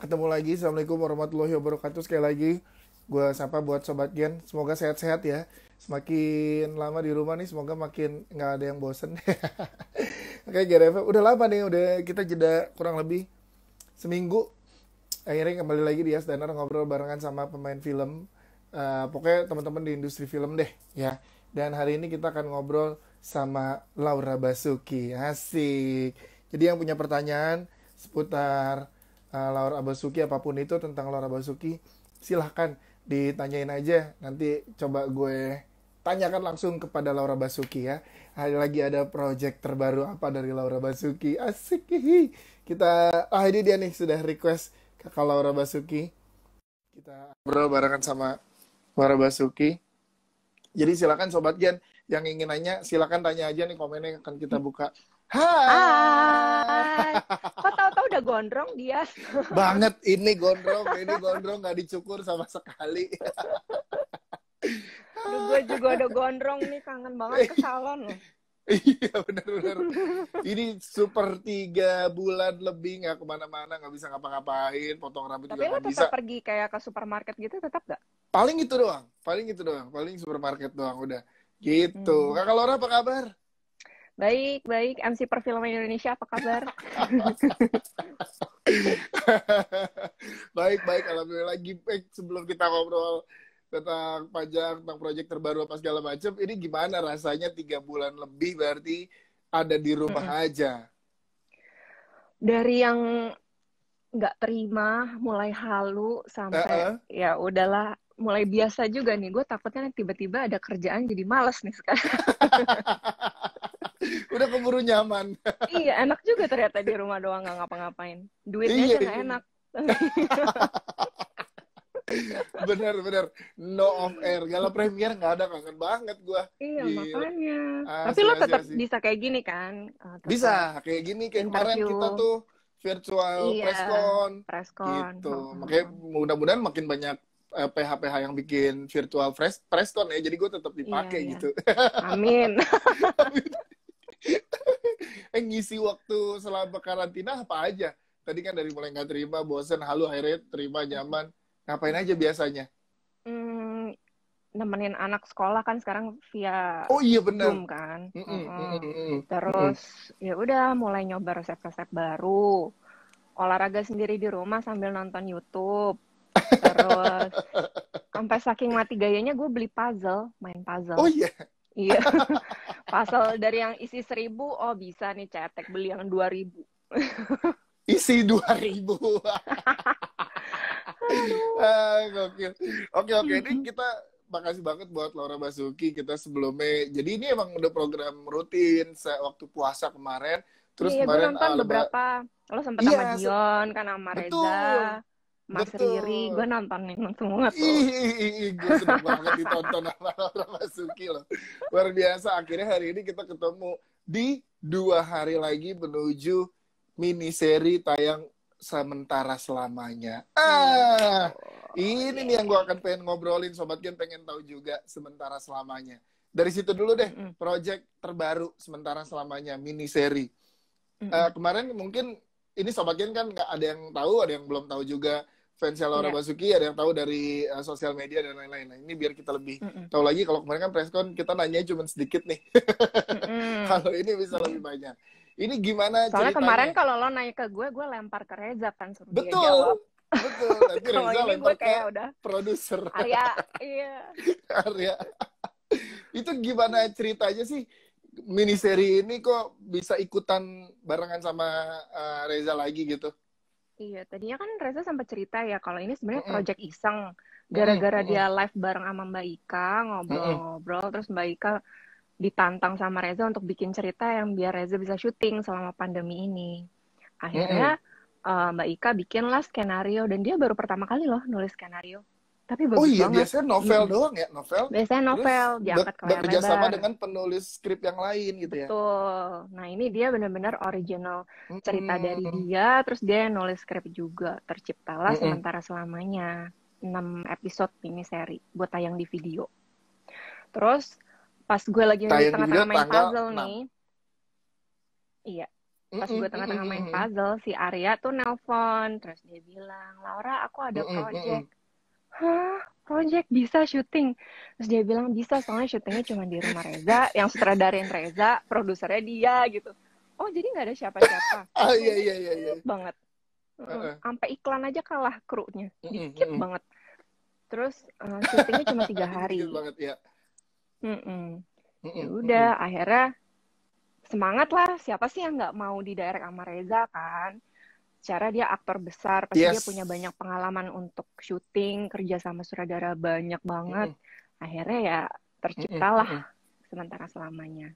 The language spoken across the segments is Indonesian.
ketemu lagi. Assalamualaikum warahmatullahi wabarakatuh. Sekali lagi, gue sapa buat Sobat Gen. Semoga sehat-sehat ya. Semakin lama di rumah nih, semoga makin nggak ada yang bosen. Oke, Gen FM. Udah lama nih, udah kita jeda kurang lebih seminggu. Akhirnya kembali lagi di Asdanar ngobrol barengan sama pemain film. Pokoknya teman-teman di industri film deh, ya. Dan hari ini kita akan ngobrol sama Laura Basuki. Asik. Jadi yang punya pertanyaan seputar Laura Basuki apapun itu tentang Laura Basuki, silahkan ditanyain aja. Nanti coba gue tanyakan langsung kepada Laura Basuki ya. Hari lagi ada project terbaru apa dari Laura Basuki. Asik. Hihi. Kita ini dia nih sudah request Kakak Laura Basuki. Kita ngobrol barengan sama Laura Basuki. Jadi silakan Sobat Gen yang ingin nanya, silakan tanya aja nih, komennya akan kita buka. Hai. Hai, kok tahu-tahu udah gondrong dia? Banget ini gondrong nggak dicukur sama sekali. Duh, gue juga udah gondrong nih, kangen banget ke salon loh. Iya benar-benar. Ini super 3 bulan lebih nggak kemana-mana, nggak bisa ngapa-ngapain, potong rambut Tapi juga lo nggak bisa. tetap pergi kayak ke supermarket gitu, tetap gak? Paling supermarket doang udah. Gitu. Hmm. Kakak Laura apa kabar? Baik, baik. MC Perfilman Indonesia, apa kabar? Baik, alhamdulillah. Lagi sebelum kita ngobrol tentang pajak, tentang proyek terbaru apa segala macam, ini gimana rasanya 3 bulan lebih berarti ada di rumah Mm-mm. aja? Dari yang nggak terima, mulai halu, sampai Heeh. ya udahlah, mulai biasa juga nih. Gue takutnya tiba-tiba ada kerjaan jadi males nih sekarang. Udah keburu nyaman. Iya, enak juga ternyata di rumah doang nggak ngapa-ngapain. Duitnya Iya, aja nggak iya. enak. Bener. No off air. Gala premier nggak ada, kangen banget gua. Iya, Gila. makanya. Tapi Asli, lo asli, tetap asli. bisa kayak gini kan? Tetap Bisa, kayak gini, kayak kemarin interview. kita tuh virtual Iya, presscon preskon. gitu. Makanya mudah-mudahan makin banyak PH-PH yang bikin virtual presscon ya. Jadi gue tetap Iya, dipakai iya. gitu. Amin. Ngisi waktu selama karantina apa aja? Tadi kan dari mulai nggak terima, bosen, halu, akhirnya terima, nyaman. Ngapain aja biasanya? Hmm, nemenin anak sekolah kan sekarang via Oh iya bener. Zoom kan. Mm-mm, mm-mm, mm-mm. Terus ya udah mulai nyoba resep-resep baru. Olahraga sendiri di rumah sambil nonton YouTube. Terus sampai saking mati gayanya gue beli puzzle, main Oh puzzle. iya, Iya, puzzle dari yang isi 1.000, oh bisa nih cetek beli yang 2.000. isi 2000. Aduh. Gokil. Oke. Ini kita makasih banget buat Laura Basuki. Kita sebelumnya, jadi ini emang udah program rutin waktu puasa kemarin. Iya, Terus ya, gue kemarin nonton beberapa. Lo sempet sama iya, Dion, kan sama Reza, betul, Mas Riri. Gue betul. nontonin semua tuh. Gue seneng banget ditonton sama Laura Basuki loh. Luar biasa. Akhirnya hari ini kita ketemu di 2 hari lagi menuju mini seri tayang sementara selamanya. Ini nih yang gue Yeay. akan pengen ngobrolin. Sobat Gen pengen tahu juga sementara selamanya. Dari situ dulu deh, Mm-mm. project terbaru sementara selamanya, mini seri. Mm-mm. Kemarin mungkin ini Sobat Gen kan nggak ada yang tahu, ada yang belum tahu juga fansnya Laura Iya. Basuki, ada yang tahu dari sosial media dan lain-lain. Nah, ini biar kita lebih Mm-mm. tahu lagi. Kalau kemarin kan preskon kita nanya cuma sedikit nih. Mm-mm. Kalau ini bisa lebih banyak. Ini gimana Soalnya kemarin ceritanya? kalau lo naik ke gue lempar ke Reza kan, suruh dia jawab. Betul. Nanti Kalau Reza ini gue lempar ke kayak udah, produser Arya, iya. Arya. Itu gimana ceritanya sih? Mini seri ini kok bisa ikutan barengan sama Reza lagi gitu? Iya, tadinya kan Reza sempat cerita ya kalau ini sebenarnya Mm-mm, project iseng. mm-mm, Gara-gara mm-mm, dia live bareng sama Mbak Ika, mm-mm, ngobrol-ngobrol, terus Mbak Ika ditantang sama Reza untuk bikin cerita yang biar Reza bisa syuting selama pandemi ini. mm-mm. Akhirnya Mbak Ika bikinlah skenario, dan dia baru pertama kali loh nulis skenario. Tapi Oh bagus iya, banget. biasanya novel doang ya, novel. Biasanya Terus novel diangkat ke layar bekerja sama lebar. dengan penulis skrip yang lain gitu ya. Betul. Nah, ini dia benar-benar original cerita dari Mm-mm, dia, terus dia yang nulis skrip juga. Terciptalah mm-mm. sementara selamanya 6 episode mini seri buat tayang di video. Terus pas gue lagi di Tayang di video tengah-tengah main tanggal puzzle 6. nih, iya, Pas gue tengah-tengah main puzzle, si Arya tuh nelpon. Terus dia bilang, Laura, aku ada project. Hah? Project bisa syuting? Terus dia bilang, bisa, soalnya syutingnya cuma di rumah Reza. Yang sutradarin Reza, produsernya dia gitu. Oh, jadi nggak ada siapa-siapa. Oh iya iya iya. Dikit banget. Sampai iklan aja kalah krunya. Dikit banget. Terus syutingnya cuma 3 hari. Dikit banget ya. Ya udah, akhirnya semangat lah. Siapa sih yang nggak mau di direct sama Reza kan? Secara dia aktor besar, pasti dia punya banyak pengalaman untuk syuting, kerja sama sutradara banyak banget. Akhirnya ya terciptalah Sementara Selamanya.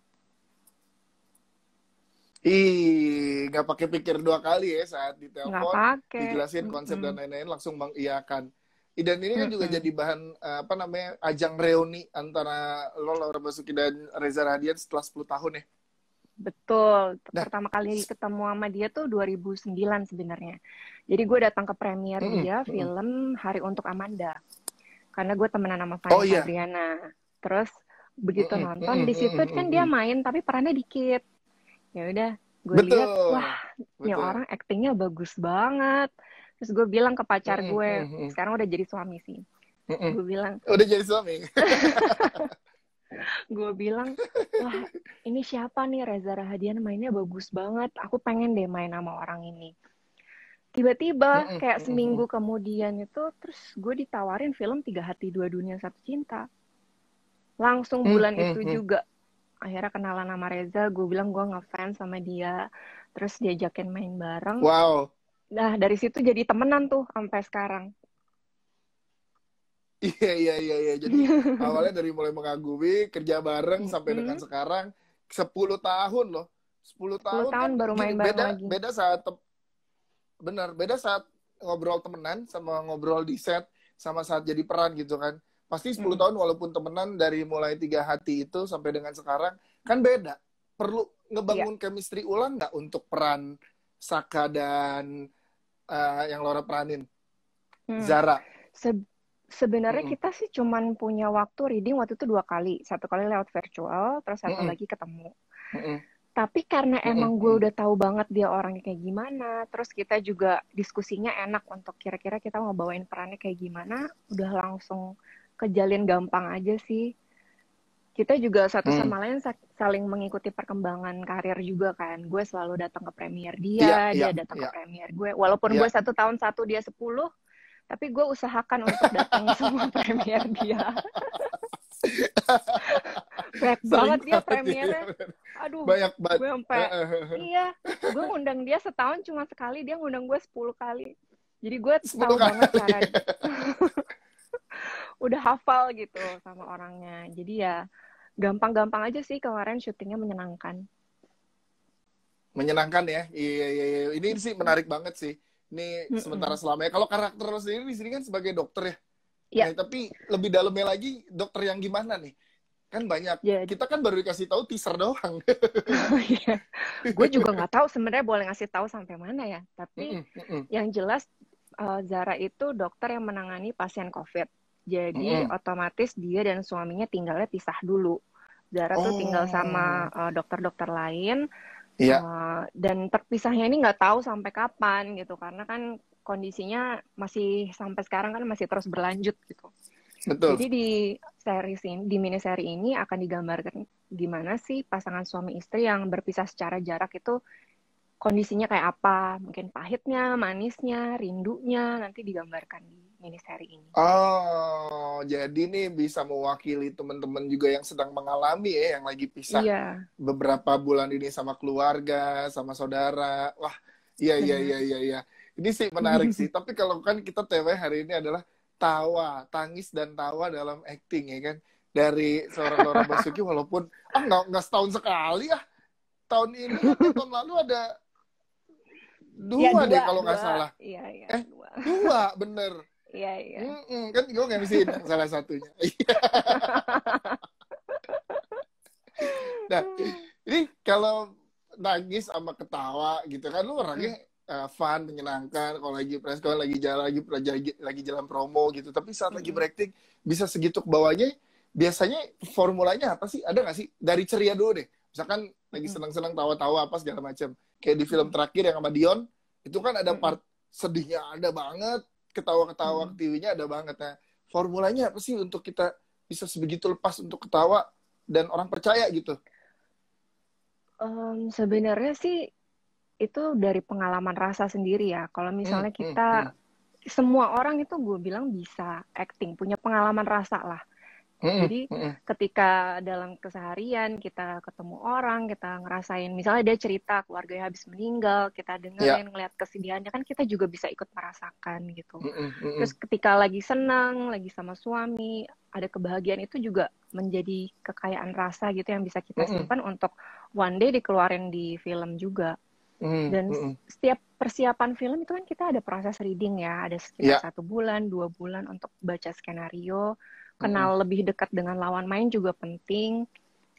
Ih, nggak pakai pikir 2 kali ya saat ditelepon, dijelasin konsep dan lain-lain, langsung Bang iyakan. Dan ini kan juga jadi bahan ajang reuni antara lo, Laura Basuki dan Reza Radian setelah 10 tahun ya. Betul. Pertama kali ketemu sama dia tuh 2009 sebenarnya. Jadi gue datang ke premier dia film Hari Untuk Amanda. Karena gue temenan sama Fanny Fabriana. Terus begitu nonton di situ kan dia main tapi perannya dikit. Ya udah, gue lihat wah, ini orang aktingnya bagus banget. Terus gue bilang ke pacar gue, sekarang udah jadi suami sih. Gue bilang, udah jadi suami. Gue bilang, wah ini siapa nih, Reza Rahadian mainnya bagus banget. Aku pengen deh main sama orang ini. Tiba-tiba kayak seminggu kemudian itu, terus gue ditawarin film 3 Hati 2 Dunia 1 Cinta. Langsung bulan itu juga. Akhirnya kenalan sama Reza, gue bilang gue ngefans sama dia. Terus diajakin main bareng. Wow. Nah dari situ jadi temenan tuh sampai sekarang. Iya. Jadi awalnya dari mulai mengagumi, kerja bareng sampai dengan sekarang 10 tahun loh. 10 tahun kan baru main bareng lagi. Beda saat ngobrol temenan sama ngobrol di set sama saat jadi peran gitu kan. Pasti 10 tahun walaupun temenan dari mulai 3 Hati itu sampai dengan sekarang kan beda. Perlu ngebangun chemistry ulang nggak untuk peran Saka dan yang Laura peranin? Zara. Sebenarnya kita sih cuman punya waktu reading waktu itu 2 kali. 1 kali lewat virtual, terus 1 lagi ketemu. Tapi karena emang gue udah tahu banget dia orangnya kayak gimana, terus kita juga diskusinya enak untuk kira-kira kita mau bawain perannya kayak gimana, udah langsung kejalin gampang aja sih. Kita juga satu sama lain saling mengikuti perkembangan karir juga kan. Gue selalu datang ke premier dia datang ke premier gue. Walaupun gue 1 tahun 1, dia 10, tapi gue usahakan untuk datang semua premier dia. Banyak banget dia premiernya. Aduh, banyak banget. Gue sampai gue ngundang dia setahun cuma sekali, dia ngundang gue 10 kali. Jadi gue tahu banget cara udah hafal gitu sama orangnya. Jadi ya gampang-gampang aja sih, kemarin syutingnya menyenangkan. Menyenangkan ya? Iya. Ini sih menarik banget sih. Ini Sementara Selamanya. Kalau karakter lo sendiri di sini kan sebagai dokter ya. Nah, tapi lebih dalamnya lagi dokter yang gimana nih? Kan banyak. Kita kan baru dikasih tahu teaser doang. Gue juga nggak tahu sebenarnya boleh ngasih tahu sampai mana ya. Tapi yang jelas Zara itu dokter yang menangani pasien COVID. Jadi otomatis dia dan suaminya tinggalnya pisah dulu. Zara tuh tinggal sama dokter-dokter lain. Dan terpisahnya ini nggak tahu sampai kapan gitu, karena kan kondisinya masih sampai sekarang kan masih terus berlanjut gitu. Betul. Jadi di series ini, di mini seri ini akan digambarkan gimana sih pasangan suami istri yang berpisah secara jarak itu kondisinya kayak apa, mungkin pahitnya, manisnya, rindunya, nanti digambarkan di mini seri ini. Oh, jadi nih bisa mewakili teman-teman juga yang sedang mengalami ya, yang lagi pisah beberapa bulan ini sama keluarga, sama saudara. Wah, iya. Ini sih menarik sih. Tapi kalau kan kita TV hari ini adalah tangis dan tawa dalam acting ya kan. Dari seorang Laura Basuki, walaupun nggak setahun sekali ya. Tahun ini, tahun lalu ada dua deh kalau nggak salah. Iya, dua, bener. Iya. Kan gue nggak bisa salah satunya. Nah, ini kalau nangis sama ketawa gitu kan, lu orangnya fun, menyenangkan. Kalau lagi press con, lagi jalan promo gitu. Tapi saat lagi berakting bisa segitu ke bawahnya. Biasanya formulanya apa sih? Ada nggak sih? Dari ceria dulu deh. Misalkan lagi senang-senang tawa-tawa apa segala macam. Kayak di film terakhir yang sama Dion, itu kan ada part sedihnya ada banget, ketawa-ketawa ketiwinya ada banget. Nah, formulanya apa sih untuk kita bisa sebegitu lepas untuk ketawa dan orang percaya gitu? Sebenarnya sih itu dari pengalaman rasa sendiri ya. Kalau misalnya kita, semua orang itu gue bilang bisa acting, punya pengalaman rasa lah. Jadi ketika dalam keseharian kita ketemu orang, kita ngerasain, misalnya dia cerita keluarganya habis meninggal, kita dengerin, ngeliat kesedihannya, kan kita juga bisa ikut merasakan gitu. Terus ketika lagi senang, lagi sama suami, ada kebahagiaan, itu juga menjadi kekayaan rasa gitu yang bisa kita simpan untuk one day dikeluarin di film juga. Dan setiap persiapan film itu kan kita ada proses reading ya, ada sekitar 1 bulan, 2 bulan untuk baca skenario, kenal lebih dekat dengan lawan main juga penting,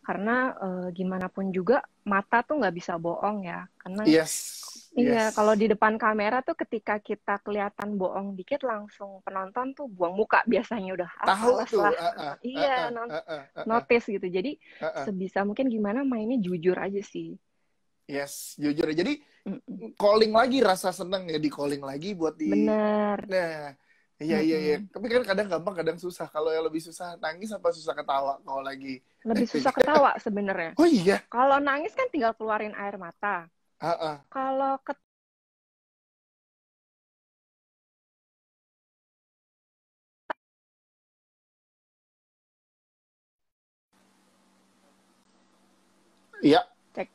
karena gimana pun juga mata tuh nggak bisa bohong ya, karena iya, kalau di depan kamera tuh ketika kita kelihatan bohong dikit langsung penonton tuh buang muka biasanya udah tahu tuh. Iya, notice gitu. Jadi sebisa mungkin gimana mainnya jujur aja sih. Yes, jujur. Jadi calling lagi rasa seneng ya, di calling lagi buat di. Bener. Nah, iya. Tapi kan kadang gampang, kadang susah. Kalau yang lebih susah nangis apa susah ketawa kalau lagi? Lebih susah ketawa sebenarnya. Oh iya. Kalau nangis kan tinggal keluarin air mata. Kalau Iya. Cek.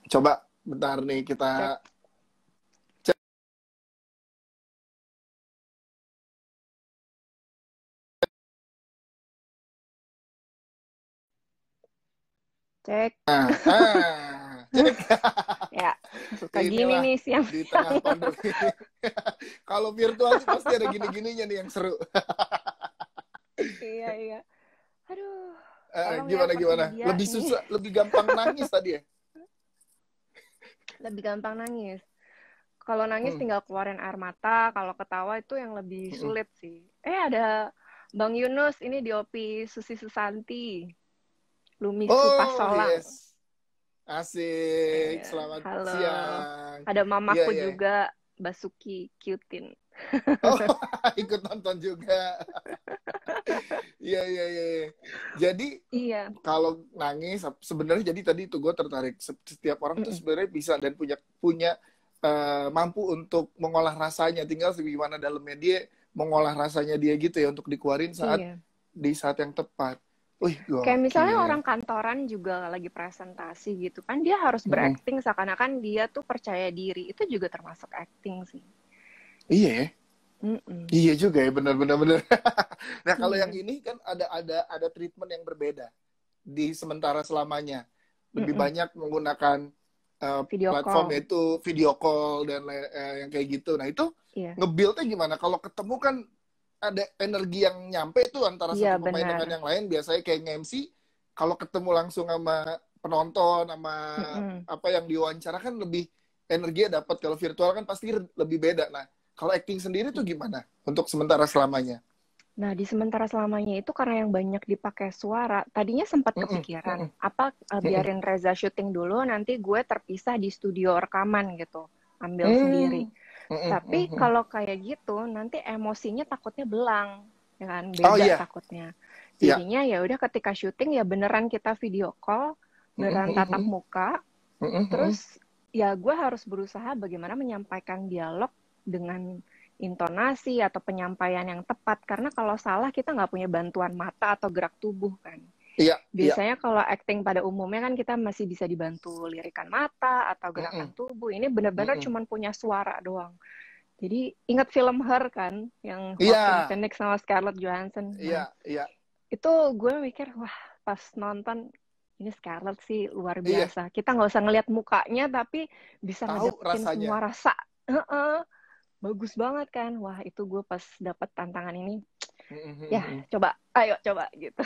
Coba bentar nih kita cek. Cek. Cek. Ya, suka gini nih siang. Di tengah pandemi. Kalau virtual sih pasti ada gini-gininya nih yang seru. Iya. Aduh. Gimana? Lebih susah, lebih gampang nangis tadi ya? Lebih gampang nangis. Kalau nangis tinggal keluarin air mata, kalau ketawa itu yang lebih sulit sih. Ada Bang Yunus, ini DOP Susi Susanti. Lumisu Pasolang. Yes. Asik, selamat siang. Ada mamaku juga, Basuki Kyutin. Ikut nonton juga. Iya. Jadi kalau nangis sebenarnya, jadi tadi itu gue tertarik. Setiap orang tuh sebenarnya bisa dan punya mampu untuk mengolah rasanya. Tinggal gimana dalam media mengolah rasanya dia gitu ya, untuk dikeluarin di saat yang tepat. Kayak misalnya orang kantoran juga lagi presentasi gitu kan, dia harus berakting seakan-akan dia tuh percaya diri. Itu juga termasuk acting sih. Iya. Iya juga ya, benar. Nah, kalau yang ini kan ada treatment yang berbeda di sementara selamanya. Lebih banyak menggunakan platform yaitu video call dan yang kayak gitu. Nah, itu nge-build-nya gimana? Kalau ketemu kan ada energi yang nyampe itu antara satu pemain dengan yang lain. Biasanya kayak nge-MC, kalau ketemu langsung sama penonton, sama apa yang diwawancara kan lebih energinya dapat. Kalau virtual kan pasti lebih beda. Nah, kalau acting sendiri tuh gimana untuk sementara selamanya? Nah, di sementara selamanya itu karena yang banyak dipakai suara, tadinya sempat kepikiran, biarin Reza syuting dulu, nanti gue terpisah di studio rekaman gitu, ambil sendiri. Tapi kalau kayak gitu, nanti emosinya takutnya belang, ya kan? Beda takutnya. Jadinya ya udah ketika syuting ya beneran kita video call, beneran tatap muka, terus ya gue harus berusaha bagaimana menyampaikan dialog dengan intonasi atau penyampaian yang tepat, karena kalau salah kita nggak punya bantuan mata atau gerak tubuh kan. Biasanya kalau acting pada umumnya kan kita masih bisa dibantu lirikan mata atau gerakan tubuh. Ini benar-benar cuma punya suara doang. Jadi ingat film Her kan, yang Joaquin Phoenix sama Scarlett Johansson. Itu gue mikir, wah pas nonton ini Scarlett sih luar biasa. Kita nggak usah ngelihat mukanya, tapi bisa ngedapetin semua rasa. Bagus banget kan. Wah, itu gue pas dapet tantangan ini, ayo coba gitu.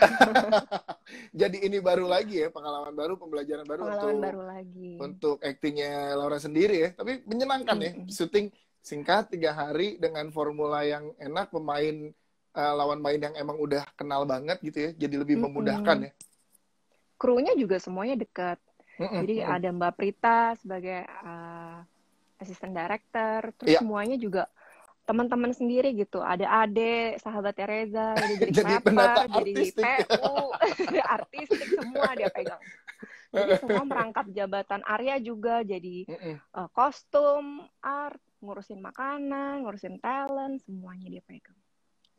Jadi ini baru lagi ya, pengalaman baru, pembelajaran baru untuk aktingnya Laura sendiri ya. Tapi menyenangkan ya, syuting singkat 3 hari dengan formula yang enak, pemain lawan main yang emang udah kenal banget gitu ya, jadi lebih memudahkan ya. Krunya juga semuanya dekat. Jadi ada Mbak Prita sebagai assistant director, terus Iya. semuanya juga teman-teman sendiri gitu. Ada Ade, sahabatnya Reza, dia jadi Jadi penata clapper, jadi artistik. PU, artistik semua dia pegang. Jadi semua merangkap jabatan. Arya juga jadi kostum, art, ngurusin makanan, ngurusin talent, semuanya dia pegang.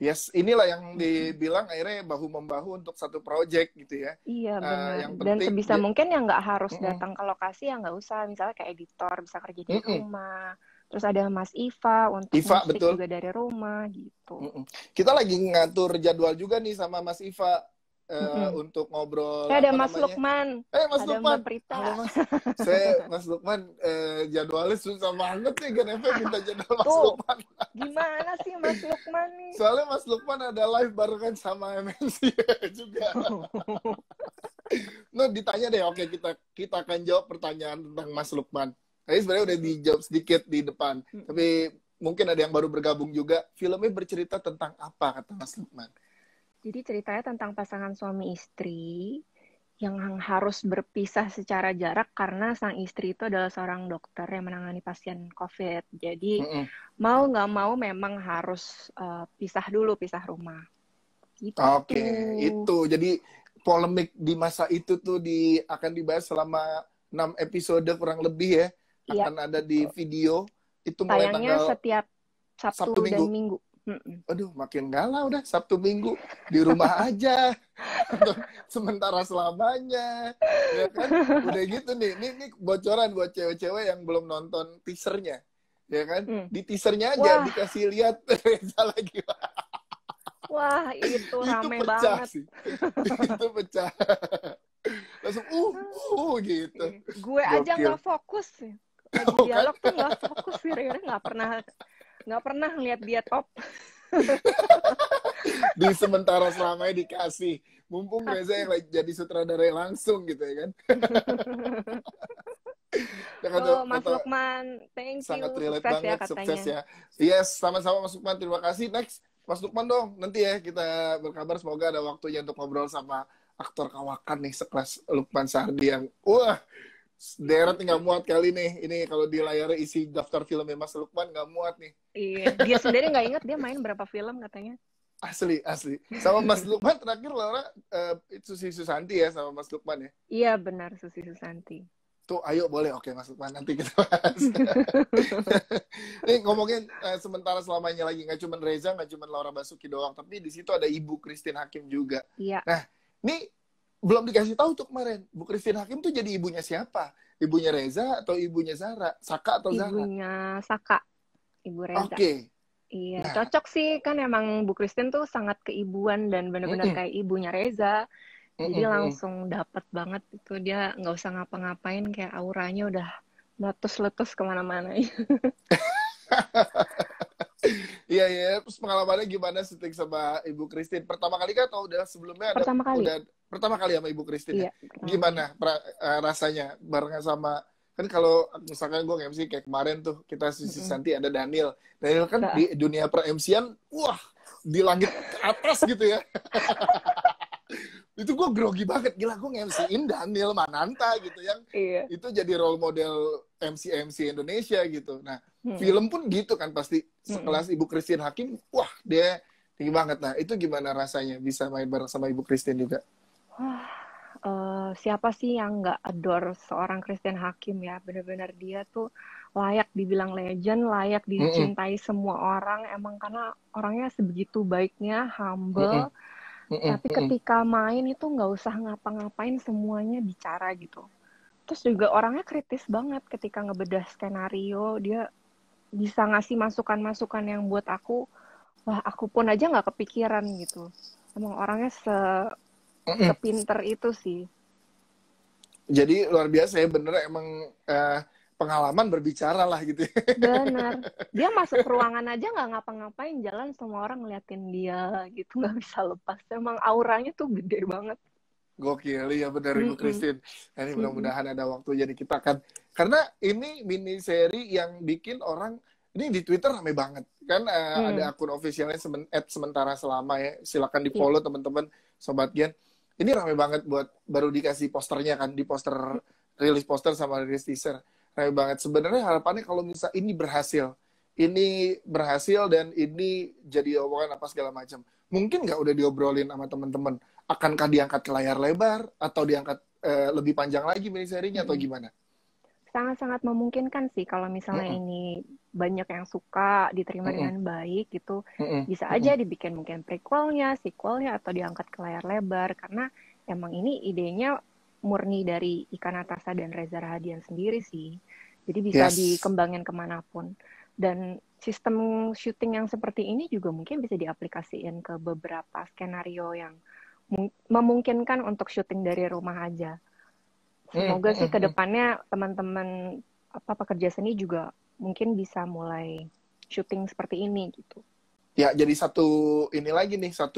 Yes, inilah yang dibilang akhirnya bahu-membahu untuk satu project gitu ya. Iya, benar. Yang Dan penting sebisa mungkin yang nggak harus datang ke lokasi, ya nggak usah. Misalnya kayak editor bisa kerja di rumah. Terus ada Mas Iva untuk Iva, musik betul. juga dari rumah gitu. Kita lagi ngatur jadwal juga nih sama Mas Iva untuk ngobrol. Ada Mas Lukman. Mas ada Lukman. Mbak Prita. Halo Mas. Mas Lukman jadwalnya susah banget nih, Gen FM minta jadwal Mas Lukman. Gimana sih Mas Lukman nih? Soalnya Mas Lukman ada live barengan sama MNC juga. Nah, ditanya deh, oke kita akan jawab pertanyaan tentang Mas Lukman. Tadi sebenarnya udah dijawab sedikit di depan, tapi mungkin ada yang baru bergabung juga. Filmnya bercerita tentang apa, kata Mas Lukman? Jadi ceritanya tentang pasangan suami istri yang harus berpisah secara jarak karena sang istri itu adalah seorang dokter yang menangani pasien COVID. Jadi mau nggak mau memang harus pisah rumah. Gitu. Oke, itu. Jadi polemik di masa itu tuh akan dibahas selama 6 episode kurang lebih ya. Akan ada di video. Itu mulai tayangnya tanggal setiap Sabtu dan Minggu. Aduh, makin galau udah Sabtu Minggu di rumah aja. Sementara selamanya. Ya kan? Udah gitu nih. Ini bocoran buat cewek-cewek yang belum nonton teasernya. Ya kan? Di teasernya aja dikasih lihat Reza lagi. Wah, itu rame pecah banget. Sih. Itu pecah. Langsung gitu. Gue aja nggak fokus. Lagi dialog tuh nggak fokus sih. Nggak pernah ngeliat dia top. Di sementara selamanya dikasih. Mumpung Reza yang jadi sutradara langsung gitu ya kan. Mas Lukman, thank you. Sangat relate sukses banget, ya, katanya. sukses ya. Yes, sama-sama Mas Lukman, terima kasih. Next, Mas Lukman dong. Nanti ya kita berkabar, semoga ada waktunya untuk ngobrol sama aktor kawakan nih sekelas Lukman Sardi yang deret nggak muat kali nih. Ini kalau di layar isi daftar filmnya Mas Lukman nggak muat nih. Iya, dia sendiri nggak ingat dia main berapa film katanya. Asli. Sama Mas Lukman terakhir Laura Susi Susanti ya sama Mas Lukman ya? Iya benar, Susi Susanti. Tuh, ayo boleh. Oke Mas Lukman, nanti kita bahas. Nih ngomongin sementara selamanya lagi, nggak cuma Reza, nggak cuma Laura Basuki doang, tapi di situ ada Ibu Christine Hakim juga. Iya. Nah, ini belum dikasih tahu tuh kemarin. Bu Christine Hakim tuh jadi ibunya siapa? Ibunya Reza atau ibunya Zara? Saka atau Zara? Ibunya Saka, Ibu Reza. Oke. Iya, cocok sih, kan emang Bu Christine tuh sangat keibuan dan benar-benar kayak ibunya Reza. Jadi langsung dapet banget itu, dia nggak usah ngapa-ngapain, kayak auranya udah meletus-letus kemana-mana. Iya. Terus pengalamannya gimana syuting sama Ibu Christine? Pertama kali kan atau udah sebelumnya? Pertama kali sama Ibu Christine. Iya, gimana rasanya barengan sama, kan kalau misalkan gue nge-MC kayak kemarin tuh, kita Susi Santi ada Daniel kan di dunia per-MC-an, wah di langit atas gitu ya. Itu gue grogi banget, gila gue nge-MC-in Daniel Mananta gitu yang itu jadi role model MC Indonesia gitu. Nah film pun gitu kan pasti, sekelas Ibu Christine Hakim, wah dia tinggi banget. Nah itu gimana rasanya bisa main bareng sama Ibu Christine juga? Siapa sih yang nggak adore seorang Christine Hakim ya, benar-benar dia tuh layak dibilang legend, layak dicintai semua orang, emang karena orangnya sebegitu baiknya, humble. Tapi ketika main itu nggak usah ngapa-ngapain, semuanya bicara gitu. Terus juga orangnya kritis banget ketika ngebedah skenario, dia bisa ngasih masukan-masukan yang buat aku, wah aku pun aja nggak kepikiran gitu. Emang orangnya sepinter itu sih. Jadi luar biasa ya, bener emang pengalaman berbicara lah gitu. Bener. Dia masuk ruangan aja nggak ngapa-ngapain, jalan semua orang ngeliatin dia gitu, nggak bisa lepas. Emang auranya tuh gede banget. Gokil ya bener Ibu Christine. Nah, ini mudah-mudahan ada waktu jadi kita akan, karena ini mini seri yang bikin orang, ini di Twitter rame banget kan, ada akun officialnya @sementara selama ya, silakan di follow teman-teman Sobat Gen. Ini rame banget buat baru dikasih posternya kan, di poster rilis poster sama rilis teaser. Rame banget. Sebenarnya harapannya kalau misal ini berhasil dan ini jadi omongan apa segala macam. Mungkin nggak udah diobrolin sama teman-teman. Akankah diangkat ke layar lebar atau diangkat lebih panjang lagi miniserinya atau gimana? Sangat-sangat memungkinkan sih kalau misalnya ini banyak yang suka, diterima dengan baik gitu. Bisa aja dibikin mungkin prequelnya, sequelnya, atau diangkat ke layar lebar. Karena emang ini idenya murni dari Ika Natasha dan Reza Rahadian sendiri sih. Jadi bisa dikembangin kemanapun. Dan sistem syuting yang seperti ini juga mungkin bisa diaplikasiin ke beberapa skenario yang memungkinkan untuk syuting dari rumah aja. Semoga sih ke depannya teman-teman pekerja seni juga mungkin bisa mulai syuting seperti ini gitu. Ya, jadi satu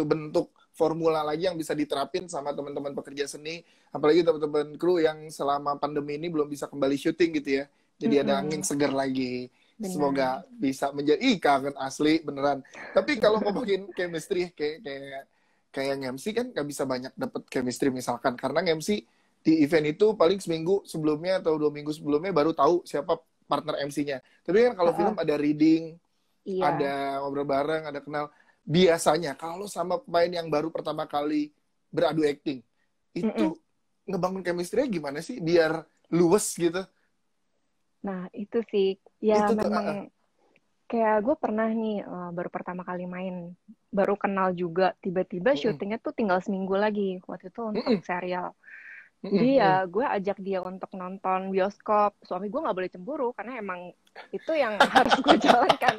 bentuk formula lagi yang bisa diterapin sama teman-teman pekerja seni, apalagi teman-teman kru yang selama pandemi ini belum bisa kembali syuting gitu ya. Jadi ada angin segar lagi. Benar. Semoga bisa menjadi kangen asli beneran. Tapi kalau ngomongin chemistry kayak MC kan nggak bisa banyak dapet chemistry misalkan karena MC di event itu paling seminggu sebelumnya atau 2 minggu sebelumnya baru tahu siapa partner MC-nya. Tapi kan kalau film ada reading, ada ngobrol bareng, ada kenal. Biasanya kalau sama pemain yang baru pertama kali beradu acting, itu ngebangun chemistry-nya gimana sih biar luwes gitu? Nah, itu sih. Ya itu memang kayak gue pernah nih baru pertama kali main, baru kenal juga. Tiba-tiba syutingnya tuh tinggal seminggu lagi. Waktu itu untuk serial. Jadi ya gue ajak dia untuk nonton bioskop. Suami gue nggak boleh cemburu karena emang itu yang harus gue jalankan.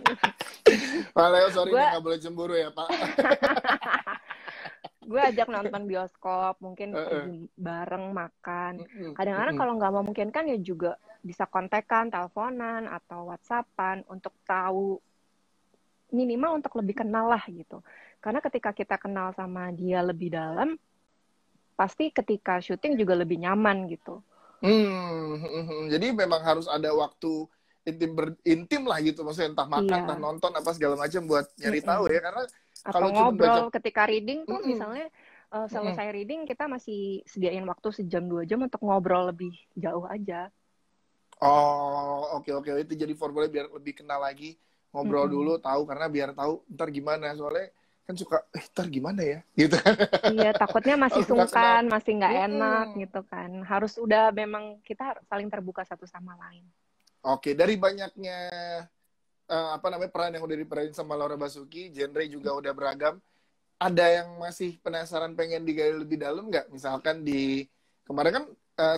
Pak Leo, sorry nggak boleh cemburu ya Pak. Gue ajak nonton bioskop, mungkin pergi bareng makan. Kadang-kadang kalau nggak memungkinkan ya juga bisa kontekan, teleponan, atau WhatsAppan untuk tahu minimal untuk lebih kenal lah gitu. Karena ketika kita kenal sama dia lebih dalam, pasti ketika syuting juga lebih nyaman gitu. Jadi memang harus ada waktu intim lah gitu, maksudnya entah makan, entah nonton apa segala macam buat nyari tahu ya, karena atau ngobrol ketika reading tuh misalnya selesai reading kita masih sediain waktu sejam 2 jam untuk ngobrol lebih jauh aja. Oh, oke. Itu jadi formula biar lebih kenal lagi, ngobrol dulu, tahu, karena biar tahu ntar gimana, soalnya kan suka, ntar gimana ya, gitu. Iya, takutnya masih sungkan, masih nggak enak gitu kan. Harus udah memang kita saling terbuka satu sama lain. Oke, dari banyaknya peran yang udah diperanin sama Laura Basuki, genre juga udah beragam. Ada yang masih penasaran pengen digali lebih dalam nggak? Misalkan di kemarin kan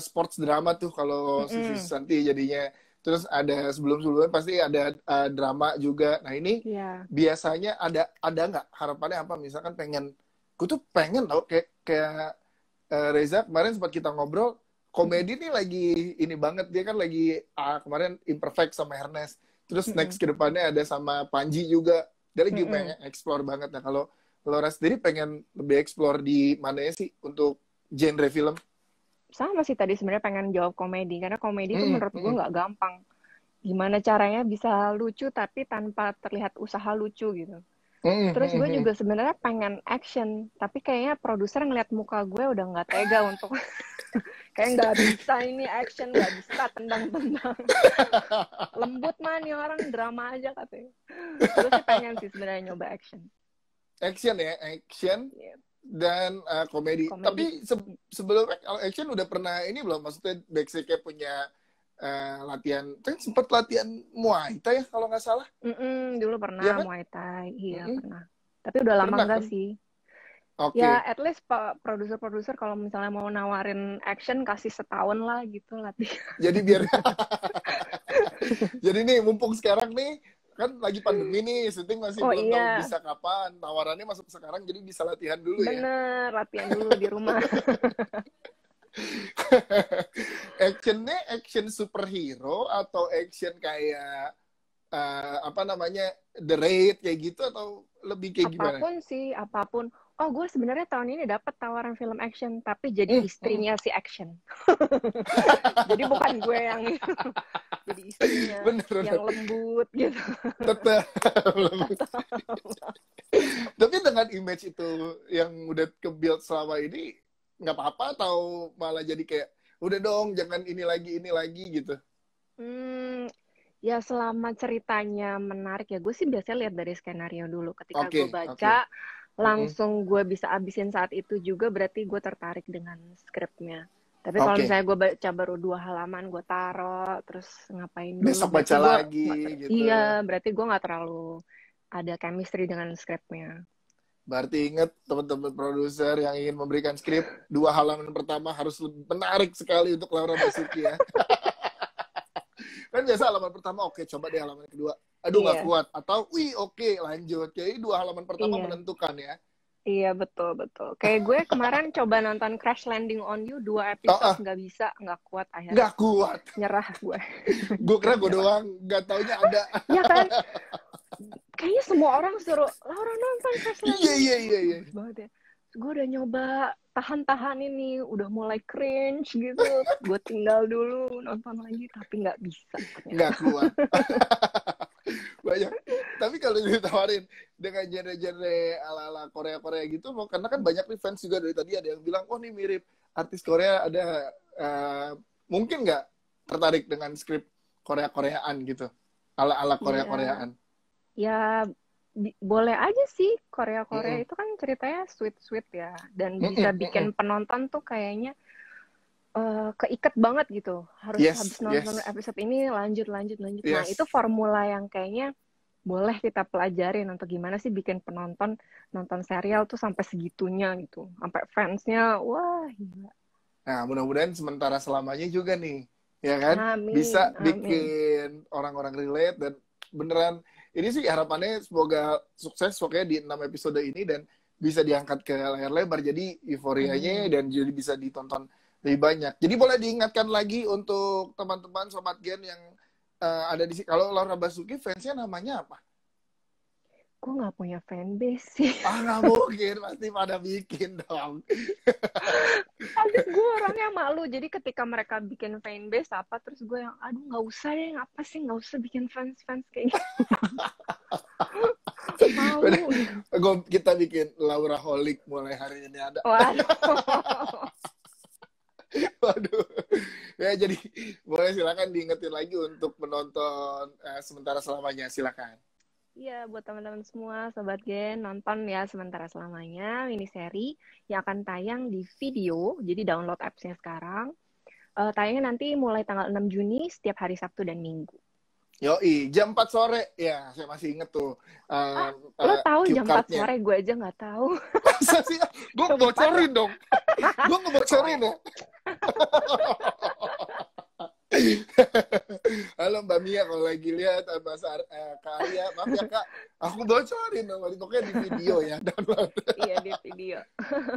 sports drama tuh kalau Sisi Susanti jadinya. Terus ada sebelum-sebelumnya pasti ada drama juga. Nah ini biasanya ada nggak harapannya apa? Misalkan gue tuh pengen tau kayak Reza kemarin sempat kita ngobrol, komedi nih lagi ini banget, dia kan lagi kemarin Imperfect sama Ernest. Terus next ke depannya ada sama Panji juga. Dia lagi pengen explore banget. Nah kalau Laura sendiri pengen lebih explore di mana sih untuk genre film? Sama sih tadi sebenarnya pengen jawab komedi. Karena komedi itu menurut gue nggak gampang. Gimana caranya bisa lucu tapi tanpa terlihat usaha lucu gitu. Terus gue juga sebenarnya pengen action. Tapi kayaknya produser ngeliat muka gue udah nggak tega untuk... kayak nggak bisa ini action, nggak bisa tendang-tendang. Lembut mah nih orang, drama aja katanya. Terus sih pengen sih sebenarnya nyoba action. Action dan komedi. Tapi sebelum action udah pernah ini belum? Maksudnya Backstage punya latihan, kan sempat latihan Muay Thai ya kalau nggak salah. Dulu pernah ya, kan? Muay Thai, iya pernah. Tapi udah lama enggak kan? Sih. Okay. Ya, at least produser kalau misalnya mau nawarin action kasih setahun lah gitu latihan. Jadi biar jadi nih mumpung sekarang nih kan lagi pandemi nih, syuting masih belum tahu bisa kapan, tawarannya masuk sekarang jadi bisa latihan dulu. Bener, latihan dulu di rumah. Actionnya action superhero atau action kayak The Raid kayak gitu atau lebih kayak gimana? Apapun sih, apapun. Oh, gue sebenarnya tahun ini dapat tawaran film action, tapi jadi istrinya si action. Jadi bukan gue yang jadi istrinya yang lembut gitu. Tetap lembut. Tapi dengan image itu yang udah ke-build selama ini, nggak apa-apa atau malah jadi kayak, udah dong jangan ini lagi gitu. Ya selama ceritanya menarik ya gue sih biasanya lihat dari skenario dulu. Ketika gue Oke. baca Mm-mm. langsung gue bisa abisin saat itu juga berarti gue tertarik dengan skripnya. Tapi kalau Oke. misalnya gue baca baru 2 halaman gue taro terus ngapain dulu Besok berarti baca gue lagi gitu. iya berarti gue nggak terlalu ada chemistry dengan skripnya. Berarti ingat teman-teman produser yang ingin memberikan skrip 2 halaman pertama harus menarik sekali untuk Laura Basuki ya. Kan biasa halaman pertama oke, coba deh halaman kedua. Aduh nggak Iya, kuat. Atau wih oke lanjut. Jadi 2 halaman pertama iya, menentukan ya. iya betul betul. Kayak gue kemarin coba nonton Crash Landing on You 2 episode Ah, nggak bisa nggak kuat akhirnya nggak kuat. nyerah gue. Gue kira gue Nyerah. doang. Nggak taunya ada. Ya kan? Kayaknya semua orang suruh Laura nonton Crash Iya, Landing. iya, iya, iya. Bagus banget ya. Gue udah nyoba tahan-tahan ini, udah mulai cringe gitu. Gue tinggal dulu nonton lagi, tapi nggak bisa. Nggak kuat. Banyak. Tapi kalau ditawarin dengan genre-genre ala-ala Korea-Korea gitu, karena kan banyak nih fans juga dari tadi ada yang bilang, oh nih mirip artis Korea, ada mungkin nggak tertarik dengan skrip Korea-Koreaan gitu, ala-ala Ya, Korea-Koreaan. ya boleh aja sih. Korea-Korea Mm-mm. itu kan ceritanya sweet-sweet ya. Dan Mm-mm, bisa mm-mm. bikin penonton tuh kayaknya keiket banget gitu. Harus habis Yes, nonton yes, episode ini lanjut. Nah, itu yes. formula yang kayaknya boleh kita pelajarin untuk gimana sih bikin penonton nonton serial tuh sampai segitunya gitu. Sampai fansnya, wah gila. Nah, mudah-mudahan sementara selamanya juga nih, ya kan? Bisa Amin, amin. bikin orang-orang relate dan beneran ini sih harapannya semoga sukses pokoknya di 6 episode ini dan bisa diangkat ke layar lebar jadi euforianya Amin. dan jadi bisa ditonton lebih banyak. Jadi boleh diingatkan lagi untuk teman-teman Sobat Gen yang ada di sini. Kalau Laura Basuki fansnya namanya apa? Gue nggak punya fanbase sih. Ah nggak mungkin, pasti pada bikin dong. Habis gue orangnya malu. Jadi ketika mereka bikin fanbase apa, terus gue yang, aduh nggak usah deh, ngapa sih nggak usah bikin fans-fans kayak gitu. Malu. Kita bikin Laura Holic mulai hari ini ada. Waduh. Waduh. Ya jadi boleh silakan diingetin lagi untuk menonton sementara selamanya silakan. Iya, buat teman-teman semua, Sobat Gen, nonton ya sementara selamanya miniseri yang akan tayang di video, jadi download apps-nya sekarang. Tayangnya nanti mulai tanggal 6 Juni setiap hari Sabtu dan Minggu. Yoi, jam 4 sore. Ya, saya masih inget tuh. Lo tahu Cue jam 4 card-nya. sore, gue aja nggak tahu. Masa sih? Gue ngebocorin dong. Gue ngebocorin ya. Halo Mbak Mia kalau lagi lihat Mas Kak Arya, maaf ya Kak, aku bocorin dong, pokoknya di video ya download. Iya, di video.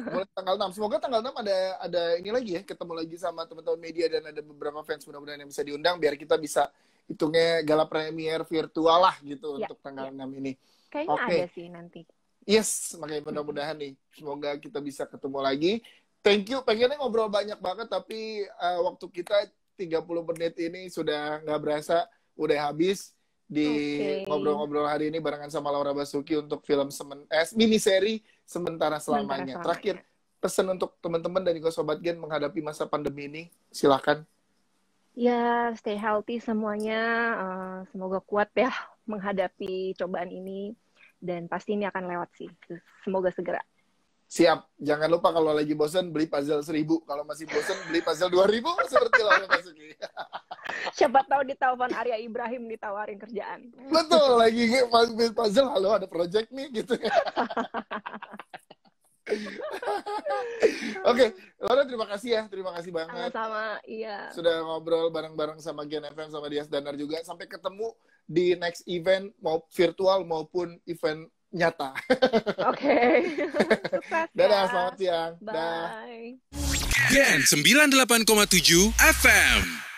Mulai tanggal 6. Semoga tanggal 6 ada ini lagi ya, ketemu lagi sama teman-teman media dan ada beberapa fans mudah-mudahan yang bisa diundang biar kita bisa hitungnya gala premier virtual lah gitu Ya, untuk tanggal ya. 6 ini. Kayaknya Oke. ada sih nanti. Yes, makanya mudah-mudahan nih. Semoga kita bisa ketemu lagi. Thank you. Pengennya ngobrol banyak banget, tapi waktu kita 30 menit ini sudah nggak berasa. Udah habis di ngobrol-ngobrol hari ini barengan sama Laura Basuki untuk film miniseri Sementara Selamanya. Terakhir, pesan untuk teman-teman dan juga Sobat Gen menghadapi masa pandemi ini. Silakan. Ya, stay healthy semuanya. Semoga kuat ya menghadapi cobaan ini. Dan pasti ini akan lewat sih. Semoga segera. Siap. Jangan lupa kalau lagi bosan beli puzzle 1.000. Kalau masih bosan beli puzzle 2.000 seperti Laura Basuki. Siapa tahu ditelepon Arya Ibrahim ditawarin kerjaan. Betul, lagi puzzle, halo ada project nih gitu. Oke, Laura terima kasih ya. Terima kasih banget. Sama-sama, iya. Sudah ngobrol bareng-bareng sama Gen FM sama Dias Danar juga. Sampai ketemu di next event, mau virtual maupun event nyata. Oke. Sukses ya. Dadah, selamat siang. Bye. Gen 98,7 FM.